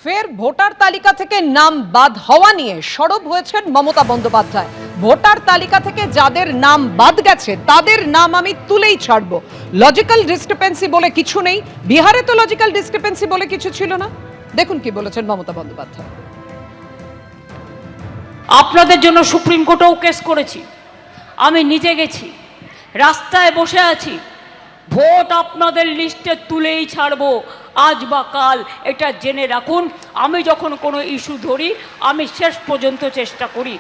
ফের ভোটার তালিকা থেকে নাম বাদ হওয়া নিয়ে সরব হয়েছেন মমতা বন্দ্যোপাধ্যায়। ভোটার তালিকা থেকে যাদের নাম বাদ গেছে তাদের নাম আমি তুলেই ছাড়ব। লজিক্যাল ডিসক্রিপেন্সি বলে কিছু নেই। বিহারে তো লজিক্যাল ডিসক্রিপেন্সি বলে কিছু ছিল না। দেখুন কি বলেছেন মমতা বন্দ্যোপাধ্যায়। আপনাদের জন্য সুপ্রিম কোর্টেও কেস করেছি, আমি নিজে গেছি, রাস্তায় বসে আছি। ভোট আপনাদের লিস্টে তুলেই ছাড়বো আজ বা কাল, এটা জেনে রাখুন। আমি যখন কোনো ইস্যু ধরি আমি শেষ পর্যন্ত চেষ্টা করি।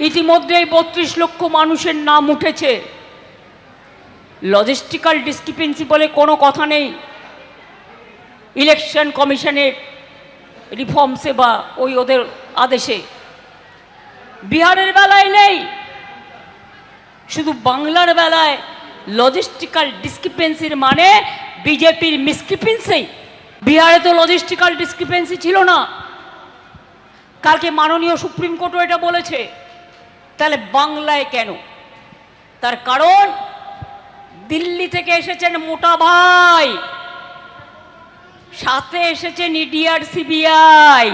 ইতিমধ্যেই 32 লক্ষ মানুষের নাম উঠেছে। লজিস্টিক্যাল ডিসক্রিপেন্সি বলে কোনো কথা নেই। ইলেকশন কমিশনের রিফর্মসে বা ওদের আদেশে বিহারের বেলায় নেই, শুধু বাংলার বেলায় লজিস্টিক্যাল ডিসক্রিপেন্সির মানে বিজেপির মিসক্রিপেন্সি। বিহারে তো লজিস্টিক্যাল ডিসক্রিপেন্সি ছিল না। কালকে মাননীয় সুপ্রিম কোর্টও এটা বলেছে। তাহলে বাংলায় কেন? তার কারণ দিল্লি থেকে এসেছেন মোটা ভাই, সাথে এসেছেন ইডি আর সিবিআই।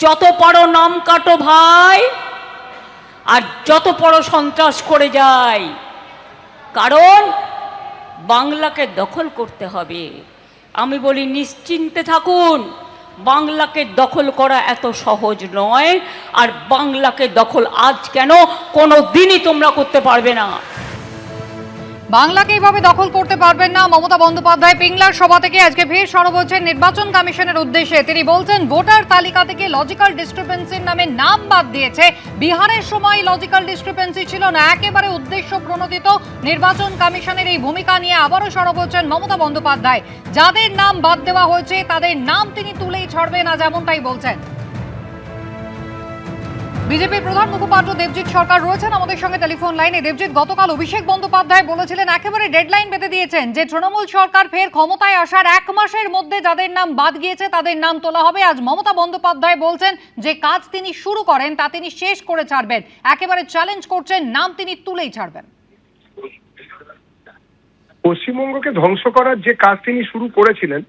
যত পারো নাম কাটো ভাই, আর যত বড় সন্ত্রাস করে যায়। কারণ বাংলাকে দখল করতে হবে। আমি বলি নিশ্চিন্তে থাকুন, বাংলাকে দখল করা এত সহজ নয়। আর বাংলাকে দখল আজ কেন, কোনো দিনই তোমরা করতে পারবে না। বাংলাকে এইভাবে দখল করতে পারবেন না। মমতা বন্দ্যোপাধ্যায় পিংলার সভা থেকে আজকে ফের সরব হচ্ছেন নির্বাচন কমিশনের উদ্দেশ্যে। তিনি বলছেন ভোটার তালিকা থেকে লজিক্যাল ডিসক্রিপেন্সির নামে নাম বাদ দিয়েছে। বিহারের সময় লজিক্যাল ডিসক্রিপেন্সি ছিল না, একেবারে উদ্দেশ্য প্রণোদিত। নির্বাচন কমিশনের এই ভূমিকা নিয়ে আবারও সরব হচ্ছেন মমতা বন্দ্যোপাধ্যায়। যাদের নাম বাদ দেওয়া হয়েছে তাদের নাম তিনি তুলেই ছাড়বেন না, যেমনটাই বলছেন। বিজেপির প্রধান মুখপাত্র দেবজিৎ সরকার রয়েছেন আমাদের সঙ্গে টেলিফোন লাইনে। দেবজিৎ, গতকাল অভিষেক বন্দ্যোপাধ্যায় বলেছিলেন, একেবারে ডেডলাইন বেঁধে দিয়েছেন যে তৃণমূল সরকার ফের ক্ষমতায় আসার 1 মাসের মধ্যে যাদের নাম বাদ গিয়েছে তাদের নাম তোলা হবে। আজ মমতা বন্দ্যোপাধ্যায় বলছেন যে কাজ তিনি শুরু করেন তা তিনি শেষ করে ছাড়বেন। একেবারে চ্যালেঞ্জ করছেন, নাম তিনি তুলেই ছাড়বেন। পশ্চিমবঙ্গকে ধ্বংস করার যে কাজ তিনি শুরু করেছিলেন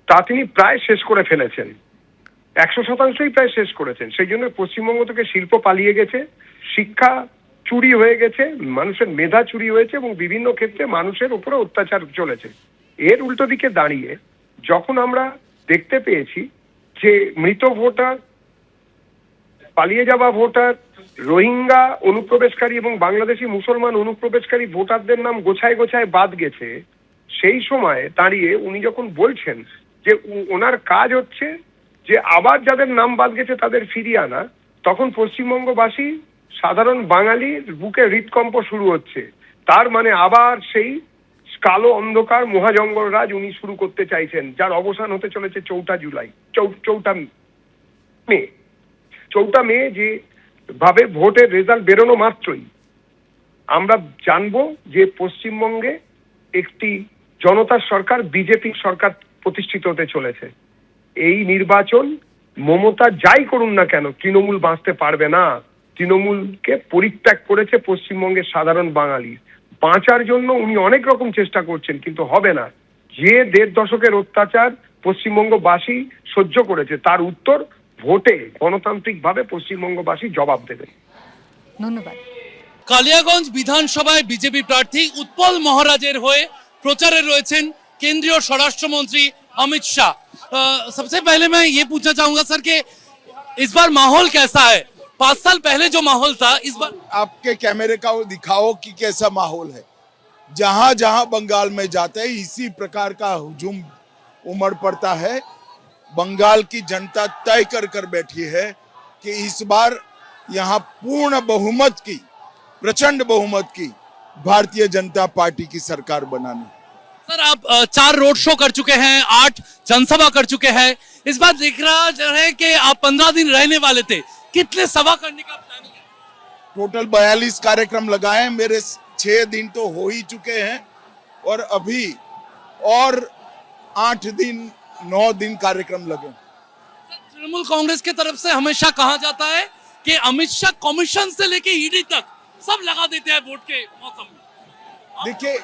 তা তিনি প্রায় শেষ করে ফেলেছেন। 100%ই প্রায় শেষ করেছেন। সেই জন্য পশ্চিমবঙ্গ থেকে শিল্প পালিয়ে গেছে, শিক্ষা চুরি হয়ে গেছে, মানুষের মেধা চুরি হয়েছে এবং বিভিন্ন ক্ষেত্রে মানুষের উপরে অত্যাচার চলেছে। এর উল্টো দিকে দাঁড়িয়ে যখন আমরা দেখতে পেয়েছি যে মৃত ভোটার, পালিয়ে যাওয়া ভোটার, রোহিঙ্গা অনুপ্রবেশকারী এবং বাংলাদেশি মুসলমান অনুপ্রবেশকারী ভোটারদের নাম গোছায় গোছায় বাদ গেছে, সেই সময় দাঁড়িয়ে উনি যখন বলছেন যে ওনার কাজ হচ্ছে যে আবার যাদের নাম বাদ গেছে তাদের ফিরিয়ে আনা, তখন পশ্চিমবঙ্গবাসী সাধারণ বাঙালির বুকে হৃদকম্প শুরু হচ্ছে। তার মানে আবার সেই কালো অন্ধকার মহাজঙ্গল রাজ উনি শুরু করতে চাইছেন, যার অবসান হতে চলেছে 4 মে। যে ভাবে ভোটের রেজাল্ট বেরোনো মাত্রই আমরা জানবো যে পশ্চিমবঙ্গে একটি জনতার সরকার, বিজেপি সরকার প্রতিষ্ঠিত হতে চলেছে। এই নির্বাচন মমতা যাই করুন না কেন তৃণমূল বাঁচতে পারবে না। তৃণমূলকে পরিত্যাগ করেছে পশ্চিমবঙ্গের সাধারণ বাঙালি। বাঁচার জন্য উনি অনেক রকম চেষ্টা করছেন, কিন্তু হবে না। যে 1.5 দশকের অত্যাচার পশ্চিমবঙ্গবাসী সহ্য করেছে তার উত্তর ভোটে গণতান্ত্রিকভাবে পশ্চিমবঙ্গবাসী জবাব দেবে। ধন্যবাদ। কালিয়াগঞ্জ বিধানসভায় বিজেপি প্রার্থী উৎপল মহারাজের হয়ে প্রচারে রয়েছেন কেন্দ্রীয় স্বরাষ্ট্রমন্ত্রী अमित शाह। सबसे पहले मैं ये पूछना चाहूंगा सर कि इस बार माहौल कैसा है? 5 साल पहले जो माहौल था, इस बार आपके कैमरे का दिखाओ कि कैसा माहौल है। जहां जहां बंगाल में जाते हैं इसी प्रकार का हुजूम उमड़ पड़ता है। बंगाल की जनता तय कर बैठी है कि इस बार यहां पूर्ण बहुमत की, प्रचंड बहुमत की भारतीय जनता पार्टी की सरकार बनानी। सर आप 4 रोड शो कर चुके हैं, 8 जनसभा कर चुके हैं। इस बार दिख रहा है कि आप 15 दिन रहने वाले थे, कितने सभा करने का प्लानिंग है? टोटल 42 कार्यक्रम लगाए। मेरे 6 दिन तो हो ही चुके हैं और अभी और 8 दिन 9 दिन कार्यक्रम लगे। तृणमूल कांग्रेस की तरफ से हमेशा कहा जाता है कि अमित शाह कमीशन से लेके ईडी तक सब लगा देते हैं वोट के मौसम में। देखिए,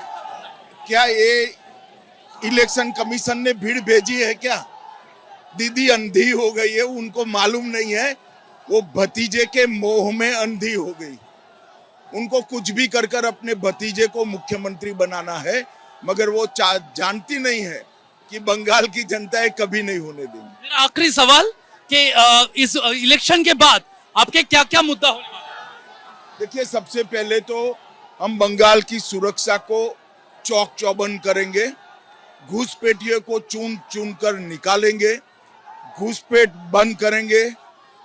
क्या ये इलेक्शन कमीशन ने भीड़ भेजी है क्या? दीदी अंधी हो गई है, उनको मालूम नहीं है, वो भतीजे के मोह में अंधी हो गई। उनको कुछ भी कर कर अपने भतीजे को मुख्यमंत्री बनाना है, मगर वो जानती नहीं है कि बंगाल की जनता ये कभी नहीं होने देंगी। मेरा आखिरी सवाल कि इस इलेक्शन के बाद आपके क्या क्या मुद्दा होने वाला है? देखिए, सबसे पहले तो हम बंगाल की सुरक्षा को चौक चौबंद करेंगे, घुसपैठियों को चुन चुन कर निकालेंगे, घुसपैठ बंद करेंगे,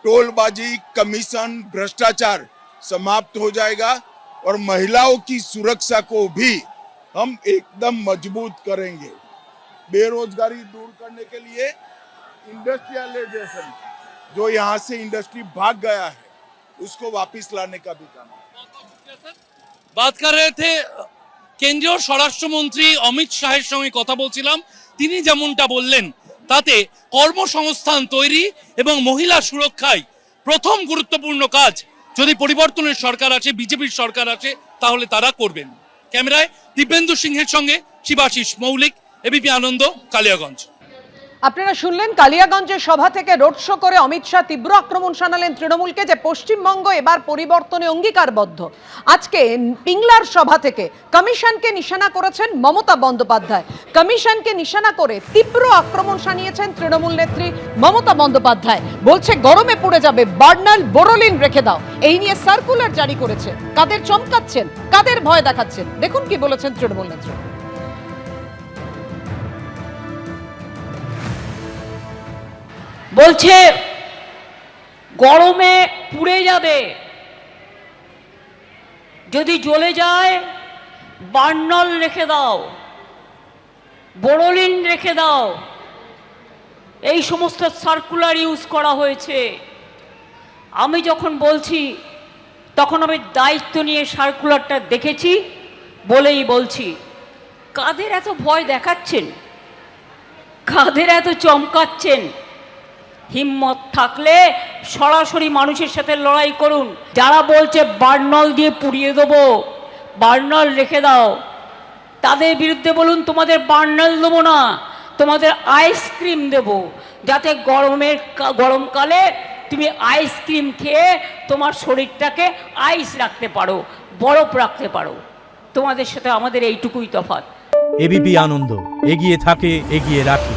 टोलबाजी, कमीशन, भ्रष्टाचार समाप्त हो जाएगा और महिलाओं की सुरक्षा को भी हम एकदम मजबूत करेंगे। बेरोजगारी दूर करने के लिए इंडस्ट्रियलाइजेशन, जो यहाँ से इंडस्ट्री भाग गया है, उसको वापस लाने का भी काम है। बात कर रहे थे কেন্দ্রীয় স্বরাষ্ট্রমন্ত্রী অমিত শাহের সঙ্গে কথা বলছিলাম। তিনি যেমনটা বললেন তাতে কর্মসংস্থান তৈরি এবং মহিলা সুরক্ষায় প্রথম গুরুত্বপূর্ণ কাজ যদি পরিবর্তনের সরকার আসে, বিজেপির সরকার আসে, তাহলে তারা করবেন। ক্যামেরায় দিব্যেন্দু সিংহের সঙ্গে শিবাশিস মৌলিক, এবিপি আনন্দ, কালিয়াগঞ্জ। আপনারা শুনলেন কালিয়াগঞ্জের সভা থেকে রোড শো করে অমিত শাহ তীব্র আক্রমণ শানালেন তৃণমূলকে যে পশ্চিমবঙ্গ এবার পরিবর্তনে অঙ্গীকারবদ্ধ। আজকে পিংলার সভা থেকে কমিশনকে নিশানা করেছেন মমতা বন্দ্যোপাধ্যায়। কমিশনকে নিশানা করে তীব্র আক্রমণ শানিয়েছেন তৃণমূল নেত্রী মমতা বন্দ্যোপাধ্যায়। বলছে গরমে পড়ে যাবে, বার্নাল বোরোলিন রেখে দাও। এই নিয়ে সার্কুলার জারি করেছে। কাদের চমকাচ্ছেন, কাদের ভয় দেখাচ্ছেন, দেখুন কি বলেছেন তৃণমূল নেত্রী। বলছে গরমে পুড়ে যাবে, যদি জ্বলে যায় বার্নাল রেখে দাও, বোরোলিন রেখে দাও। এই সমস্ত সার্কুলার ইউজ করা হয়েছে। আমি যখন বলছি তখন আমি দায়িত্ব নিয়ে সার্কুলারটা দেখেছি বলেই বলছি। কাদের এত ভয় দেখাচ্ছেন, কাদের এত চমকাচ্ছেন? হিম্মত থাকলে সরাসরি মানুষের সাথে লড়াই করুন। যারা বলছে বার্নাল দিয়ে পুড়িয়ে দেবো, বার্নাল রেখে দাও, তাদের বিরুদ্ধে বলুন তোমাদের বার্নাল দেবো না, তোমাদের আইসক্রিম দেব, যাতে গরমকালে তুমি আইসক্রিম খেয়ে তোমার শরীরটাকে আইস রাখতে পারো, বরফ রাখতে পারো। তোমাদের সাথে আমাদের এইটুকুই তফাৎ। এবিপি আনন্দ, এগিয়ে থাকে, এগিয়ে রাখে।